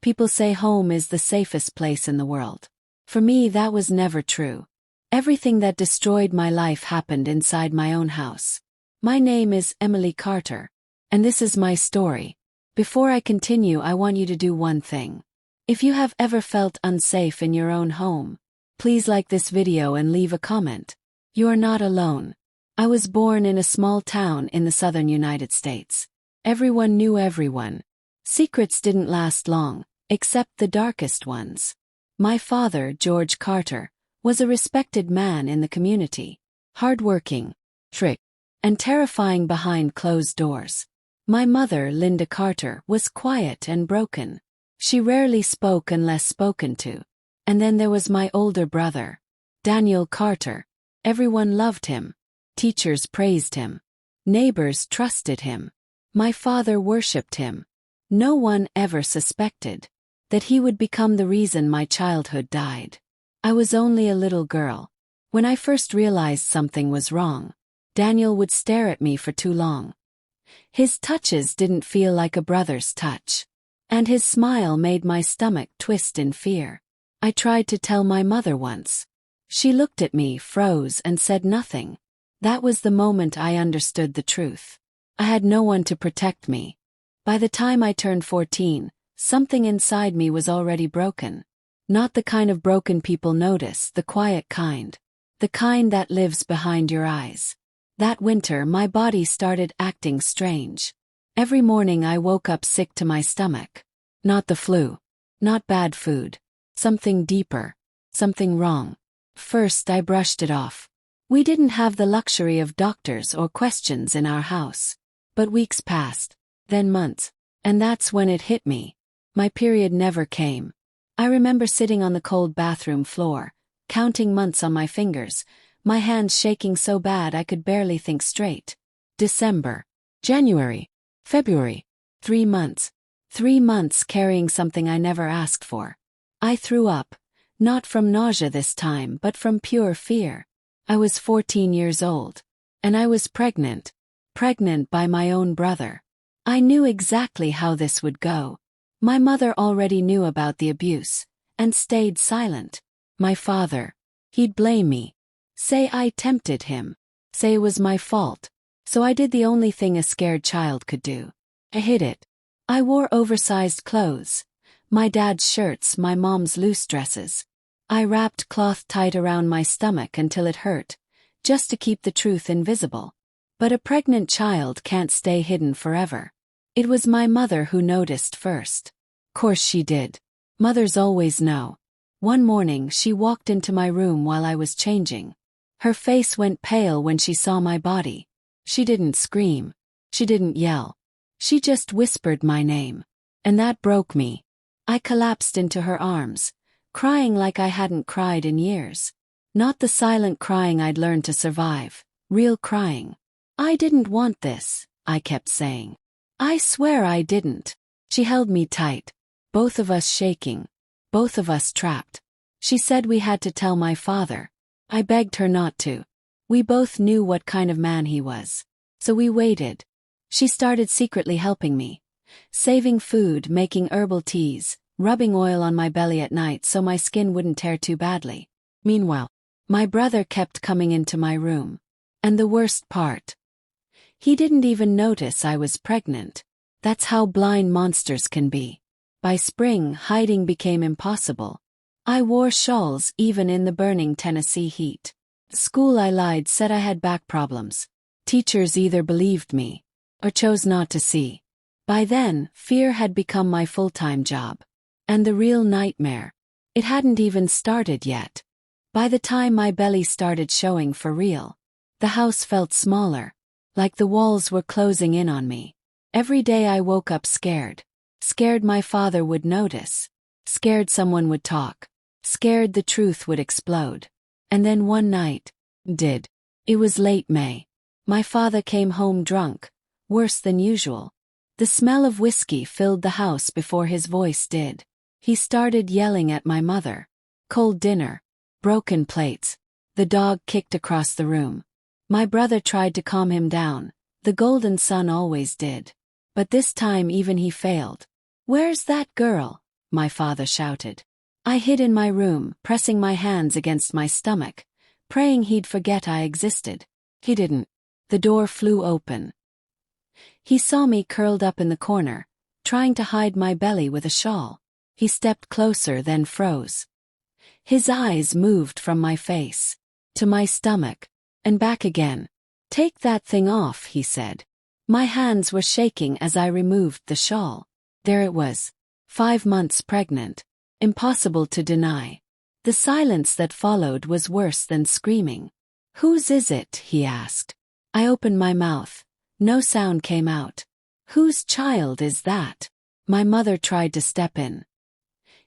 People say home is the safest place in the world. For me, that was never true. Everything that destroyed my life happened inside my own house. My name is Emily Carter, and this is my story. Before I continue, I want you to do one thing. If you have ever felt unsafe in your own home, please like this video and leave a comment. You are not alone. I was born in a small town in the southern United States. Everyone knew everyone. Secrets didn't last long, except the darkest ones. My father, George Carter, was a respected man in the community. Hardworking, strict, and terrifying behind closed doors. My mother, Linda Carter, was quiet and broken. She rarely spoke unless spoken to. And then there was my older brother, Daniel Carter. Everyone loved him. Teachers praised him. Neighbors trusted him. My father worshipped him. No one ever suspected that he would become the reason my childhood died. I was only a little girl. When I first realized something was wrong, Daniel would stare at me for too long. His touches didn't feel like a brother's touch, and his smile made my stomach twist in fear. I tried to tell my mother once. She looked at me, froze, and said nothing. That was the moment I understood the truth. I had no one to protect me. By the time I turned 14, something inside me was already broken. Not the kind of broken people notice, the quiet kind. The kind that lives behind your eyes. That winter, my body started acting strange. Every morning I woke up sick to my stomach. Not the flu. Not bad food. Something deeper. Something wrong. First I brushed it off. We didn't have the luxury of doctors or questions in our house. But weeks passed. Then months. And that's when it hit me. My period never came. I remember sitting on the cold bathroom floor, counting months on my fingers, my hands shaking so bad I could barely think straight. December. January. February. 3 months. 3 months carrying something I never asked for. I threw up. Not from nausea this time, but from pure fear. I was 14 years old. And I was pregnant. Pregnant by my own brother. I knew exactly how this would go. My mother already knew about the abuse, and stayed silent. My father. He'd blame me. Say I tempted him. Say it was my fault. So I did the only thing a scared child could do. I hid it. I wore oversized clothes. My dad's shirts, my mom's loose dresses. I wrapped cloth tight around my stomach until it hurt, just to keep the truth invisible. But a pregnant child can't stay hidden forever. It was my mother who noticed first. Course she did. Mothers always know. One morning she walked into my room while I was changing. Her face went pale when she saw my body. She didn't scream. She didn't yell. She just whispered my name. And that broke me. I collapsed into her arms, crying like I hadn't cried in years. Not the silent crying I'd learned to survive. Real crying. I didn't want this, I kept saying. I swear I didn't. She held me tight. Both of us shaking. Both of us trapped. She said we had to tell my father. I begged her not to. We both knew what kind of man he was. So we waited. She started secretly helping me. Saving food, making herbal teas, rubbing oil on my belly at night so my skin wouldn't tear too badly. Meanwhile, my brother kept coming into my room. And the worst part. He didn't even notice I was pregnant. That's how blind monsters can be. By spring, hiding became impossible. I wore shawls even in the burning Tennessee heat. School I lied, said I had back problems. Teachers either believed me or chose not to see. By then, fear had become my full-time job. And the real nightmare. It hadn't even started yet. By the time my belly started showing for real, the house felt smaller. Like the walls were closing in on me. Every day I woke up scared. Scared my father would notice. Scared someone would talk. Scared the truth would explode. And then one night, did. It was late May. My father came home drunk, worse than usual. The smell of whiskey filled the house before his voice did. He started yelling at my mother. Cold dinner. Broken plates. The dog kicked across the room. My brother tried to calm him down. The golden son always did. But this time even he failed. Where's that girl? my father shouted. I hid in my room, pressing my hands against my stomach, praying he'd forget I existed. He didn't. The door flew open. He saw me curled up in the corner, trying to hide my belly with a shawl. He stepped closer, then froze. His eyes moved from my face to my stomach and back again. Take that thing off, he said. My hands were shaking as I removed the shawl. There it was. 5 months pregnant. Impossible to deny. The silence that followed was worse than screaming. Whose is it? He asked. I opened my mouth. No sound came out. Whose child is that? My mother tried to step in.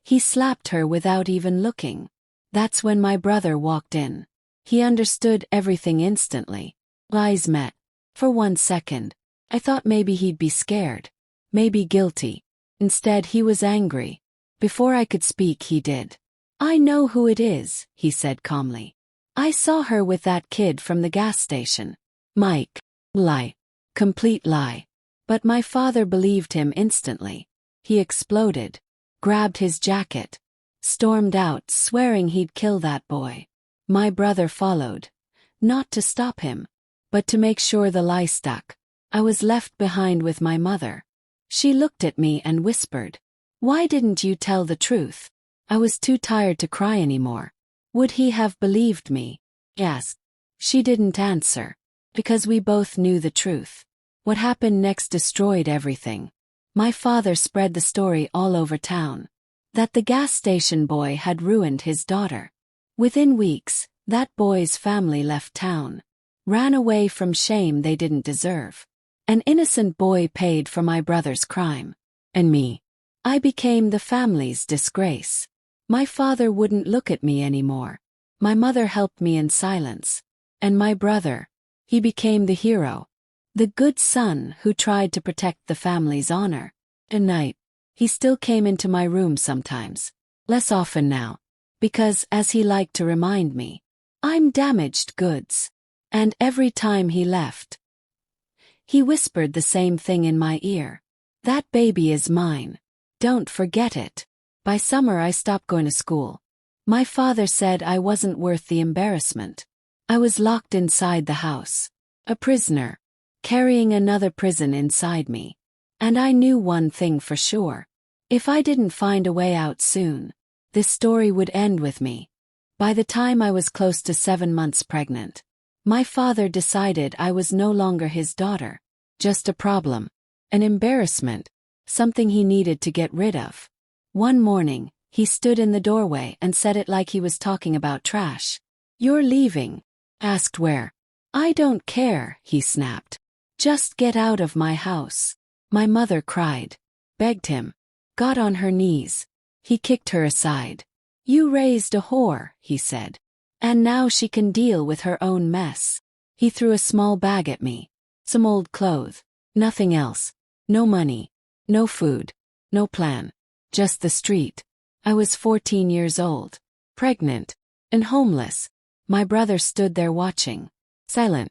He slapped her without even looking. That's when my brother walked in. He understood everything instantly. Eyes met. For 1 second, I thought maybe he'd be scared. Maybe guilty. Instead, he was angry. Before I could speak, he did. I know who it is, he said calmly. I saw her with that kid from the gas station. Mike. Lie. Complete lie. But my father believed him instantly. He exploded, grabbed his jacket, stormed out, swearing he'd kill that boy. My brother followed, not to stop him, but to make sure the lie stuck. I was left behind with my mother. She looked at me and whispered, "Why didn't you tell the truth?" I was too tired to cry anymore. Would he have believed me? Yes. She didn't answer, because we both knew the truth. What happened next destroyed everything. My father spread the story all over town, that the gas station boy had ruined his daughter. Within weeks, that boy's family left town, ran away from shame they didn't deserve. An innocent boy paid for my brother's crime. And me. I became the family's disgrace. My father wouldn't look at me anymore. My mother helped me in silence. And my brother, he became the hero. The good son who tried to protect the family's honor. At night, he still came into my room sometimes. Less often now. Because, as he liked to remind me, I'm damaged goods. And every time he left, he whispered the same thing in my ear. That baby is mine. Don't forget it. By summer I stopped going to school. My father said I wasn't worth the embarrassment. I was locked inside the house. A prisoner. Carrying another prison inside me. And I knew one thing for sure. If I didn't find a way out soon, this story would end with me. By the time I was close to 7 months pregnant, my father decided I was no longer his daughter. Just a problem. An embarrassment. Something he needed to get rid of. One morning, he stood in the doorway and said it like he was talking about trash. "You're leaving." Asked where. "I don't care," he snapped. "Just get out of my house." My mother cried. Begged him. Got on her knees. He kicked her aside. "You raised a whore," he said. "And now she can deal with her own mess." He threw a small bag at me. Some old clothes. Nothing else. No money. No food. No plan. Just the street. I was 14 years old. Pregnant. And homeless. My brother stood there watching. Silent.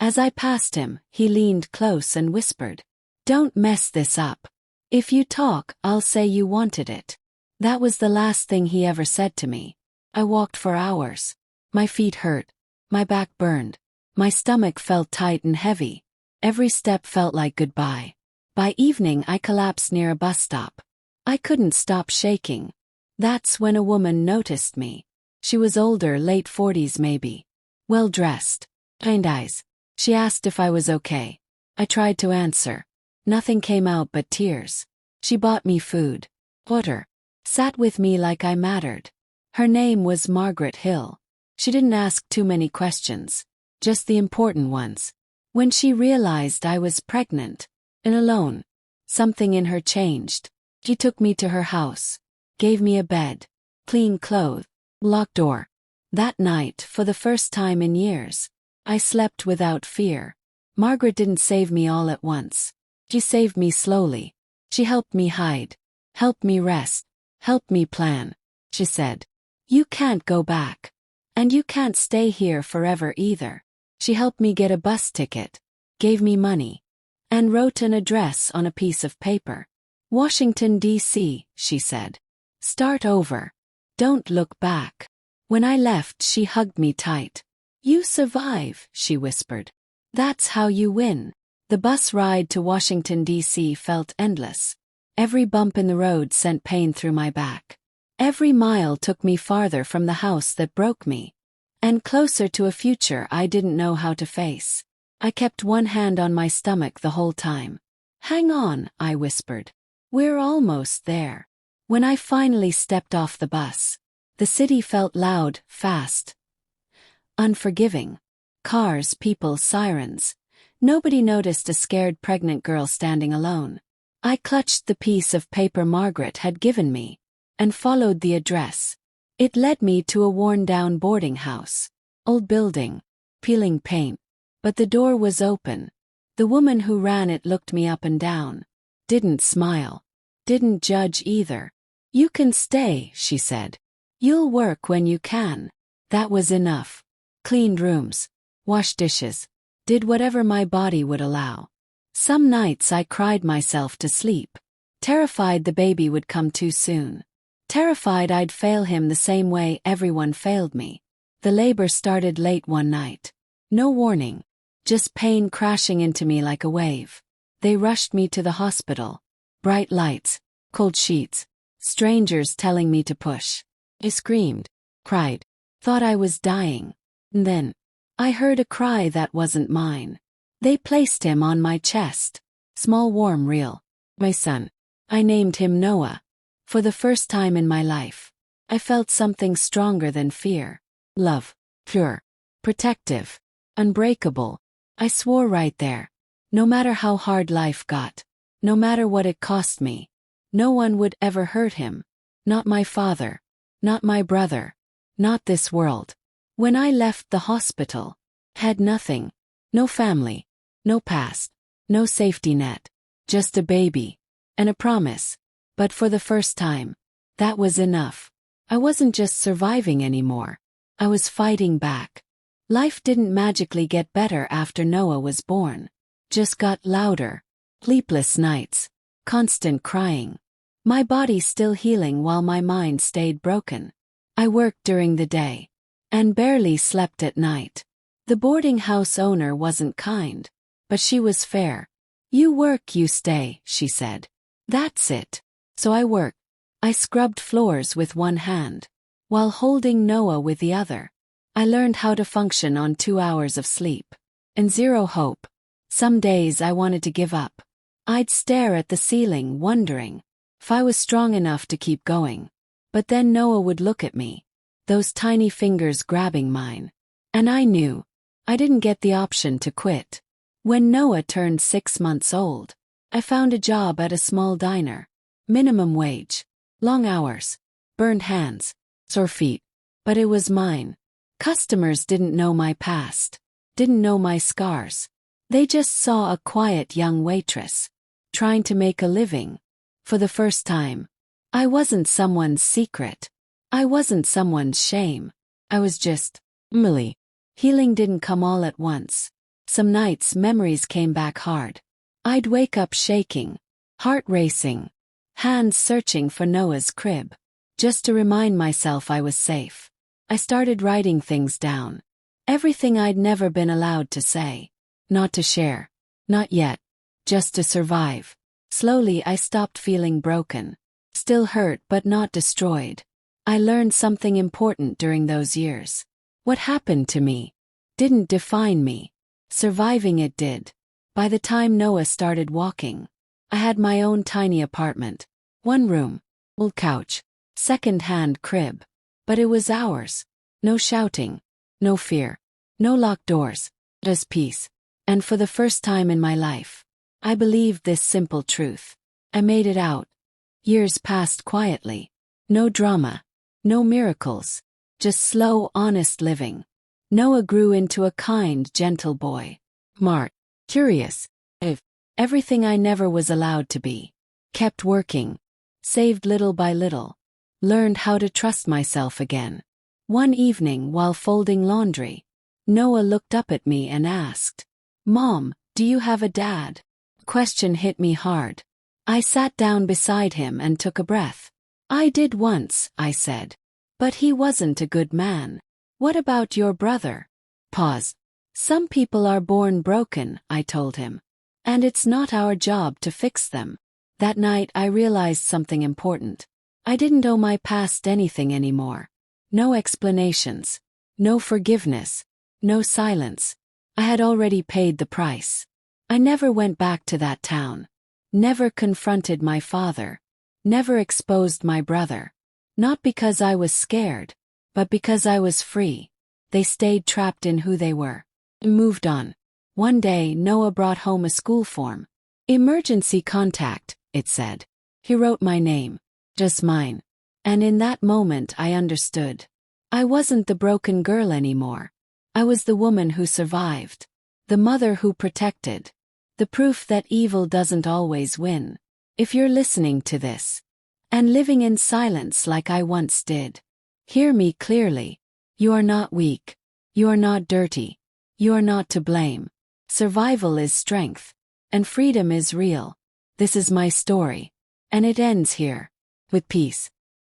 As I passed him, he leaned close and whispered, "Don't mess this up. If you talk, I'll say you wanted it." That was the last thing he ever said to me. I walked for hours. My feet hurt. My back burned. My stomach felt tight and heavy. Every step felt like goodbye. By evening I collapsed near a bus stop. I couldn't stop shaking. That's when a woman noticed me. She was older, late 40s maybe. Well dressed. Kind eyes. She asked if I was okay. I tried to answer. Nothing came out but tears. She bought me food. Water. Sat with me like I mattered. Her name was Margaret Hill. She didn't ask too many questions. Just the important ones. When she realized I was pregnant and alone, something in her changed. She took me to her house. Gave me a bed. Clean clothes. Locked door. That night, for the first time in years, I slept without fear. Margaret didn't save me all at once. She saved me slowly. She helped me hide. Helped me rest. Helped me plan. She said, "You can't go back. And you can't stay here forever either." She helped me get a bus ticket. Gave me money. And wrote an address on a piece of paper. Washington, D.C., she said. Start over. Don't look back. When I left, she hugged me tight. You survive, she whispered. That's how you win. The bus ride to Washington, D.C. felt endless. Every bump in the road sent pain through my back. Every mile took me farther from the house that broke me, and closer to a future I didn't know how to face. I kept one hand on my stomach the whole time. Hang on, I whispered. We're almost there. When I finally stepped off the bus, the city felt loud, fast, unforgiving. Cars, people, sirens. Nobody noticed a scared pregnant girl standing alone. I clutched the piece of paper Margaret had given me and followed the address. It led me to a worn-down boarding house. Old building, peeling paint. But the door was open. The woman who ran it looked me up and down. Didn't smile. Didn't judge either. You can stay, she said. You'll work when you can. That was enough. Cleaned rooms, washed dishes, did whatever my body would allow. Some nights I cried myself to sleep, terrified the baby would come too soon. Terrified I'd fail him the same way everyone failed me. The labor started late one night. No warning. Just pain crashing into me like a wave. They rushed me to the hospital. Bright lights, cold sheets, strangers telling me to push. I screamed, cried, thought I was dying. And then, I heard a cry that wasn't mine. They placed him on my chest. Small, warm, real. My son. I named him Noah. For the first time in my life, I felt something stronger than fear. Love. Pure. Protective. Unbreakable. I swore right there. No matter how hard life got, no matter what it cost me, no one would ever hurt him. Not my father. Not my brother. Not this world. When I left the hospital, had nothing. No family. No past. No safety net. Just a baby. And a promise. But for the first time, that was enough. I wasn't just surviving anymore. I was fighting back. Life didn't magically get better after Noah was born. Just got louder. Sleepless nights. Constant crying. My body still healing while my mind stayed broken. I worked during the day. And barely slept at night. The boarding house owner wasn't kind. But she was fair. You work, you stay, she said. That's it. So I worked. I scrubbed floors with one hand, while holding Noah with the other. I learned how to function on 2 hours of sleep. And zero hope. Some days I wanted to give up. I'd stare at the ceiling wondering if I was strong enough to keep going. But then Noah would look at me, those tiny fingers grabbing mine. And I knew I didn't get the option to quit. When Noah turned 6 months old, I found a job at a small diner. Minimum wage. Long hours. Burned hands. Sore feet. But it was mine. Customers didn't know my past. Didn't know my scars. They just saw a quiet young waitress, trying to make a living. For the first time, I wasn't someone's secret. I wasn't someone's shame. I was just Emily. Healing didn't come all at once. Some nights memories came back hard. I'd wake up shaking, heart racing, hands searching for Noah's crib, just to remind myself I was safe. I started writing things down. Everything I'd never been allowed to say. Not to share. Not yet. Just to survive. Slowly I stopped feeling broken. Still hurt but not destroyed. I learned something important during those years. What happened to me didn't define me. Surviving it did. By the time Noah started walking, I had my own tiny apartment. 1 room, old couch, second-hand crib. But it was ours. No shouting, no fear, no locked doors, just peace. And for the first time in my life, I believed this simple truth. I made it out. Years passed quietly. No drama, no miracles, just slow, honest living. Noah grew into a kind, gentle boy. Smart, curious, everything I never was allowed to be. Kept working, saved little by little, learned how to trust myself again. One evening while folding laundry, Noah looked up at me and asked, "Mom, do you have a dad?" Question hit me hard. I sat down beside him and took a breath. I did once, I said. But he wasn't a good man. What about your brother? Pause. Some people are born broken, I told him. And it's not our job to fix them. That night I realized something important. I didn't owe my past anything anymore. No explanations. No forgiveness. No silence. I had already paid the price. I never went back to that town. Never confronted my father. Never exposed my brother. Not because I was scared, but because I was free. They stayed trapped in who they were. Moved on. One day Noah brought home a school form. Emergency contact, it said. He wrote my name. Just mine. And in that moment I understood. I wasn't the broken girl anymore. I was the woman who survived. The mother who protected. The proof that evil doesn't always win. If you're listening to this, and living in silence like I once did, hear me clearly. You are not weak. You are not dirty. You are not to blame. Survival is strength. And freedom is real. This is my story. And it ends here. With peace.